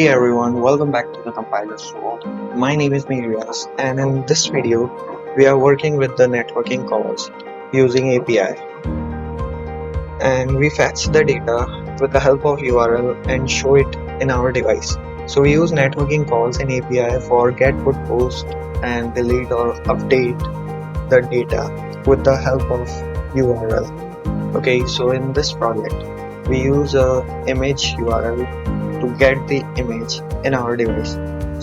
Hey everyone, welcome back to the CompilerSword. My name is Mirias, and in this video, we are working with the networking calls using API, and we fetch the data with the help of URL and show it in our device. So we use networking calls in API for get, put, post, and delete or update the data with the help of URL. Okay, so in this project, we use a image URL to get the image in our device.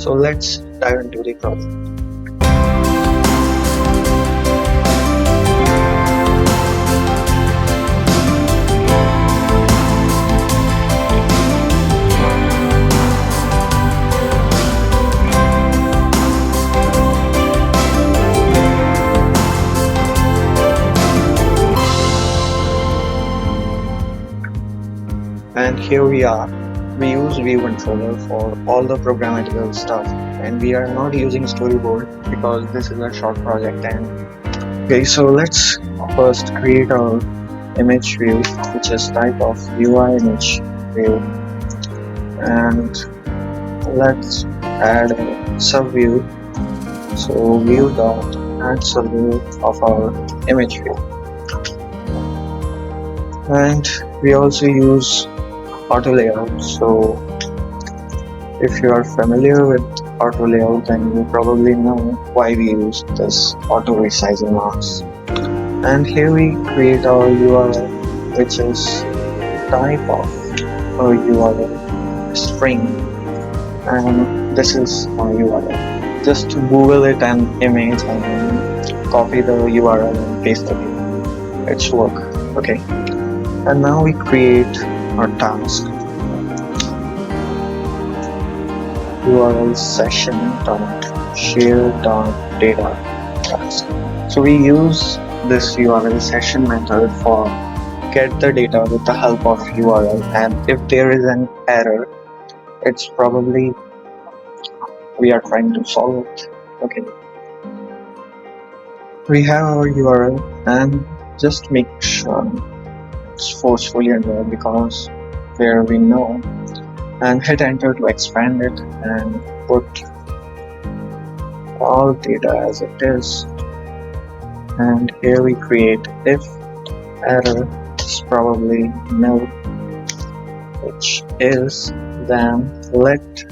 So let's dive into the project. And here we are. We use view controller for all the programmatical stuff, and we are not using storyboard because this is a short project. And okay, so let's first create our image view, which is type of UI image view, and let's add a sub view. So view dot add sub view of our image view, and we also use auto layout. So if you are familiar with auto layout, then you probably know why we use this auto resizing mask. And here we create our URL, which is type of a URL string, and this is our URL. Just Google it an image and copy the URL and paste it. It's work. Okay, and now we create our task. URL session dot share dot data task. So we use this URL session method for get the data with the help of URL, and if there is an error, it's probably we are trying to solve it. Okay, we have our URL, and just make sure it's forcefully under because where we know, and hit enter to expand it and put all data as it is. And here we create if error is probably nil, which is, then let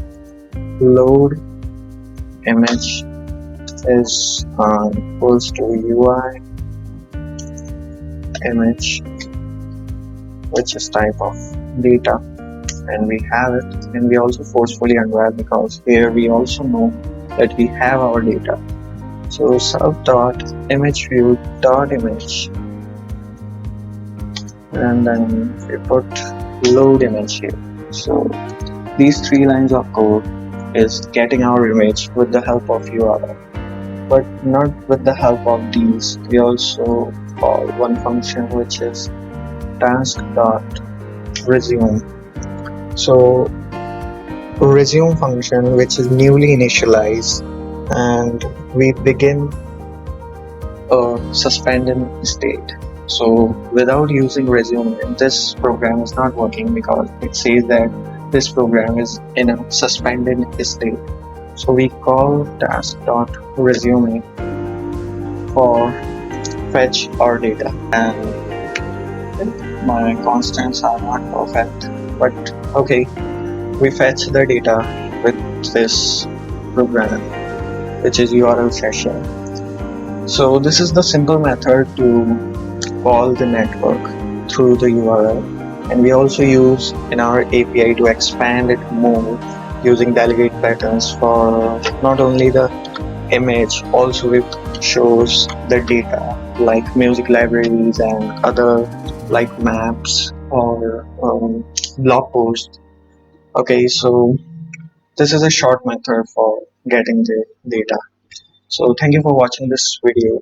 load image is equals to UI image, which is type of data, and we have it. And we also forcefully unwrap because here we also know that we have our data. So sub dot image view dot image, and then we put load image here. So these 3 lines of code is getting our image with the help of URL, but not with the help of these. We also call one function which is task dot resume. So resume function, which is newly initialized, and we begin a suspended state. So without using resume, this program is not working because it says that this program is in a suspended state. So we call task.resume for fetch our data, and my constants are not perfect, but okay, we fetch the data with this program, which is URL session. So this is the simple method to call the network through the URL, and we also use in our API to expand it more using delegate patterns for not only the image, also it shows the data like music libraries and other like maps or blog posts. Okay, so this is a short method for getting the data. So thank you for watching this video.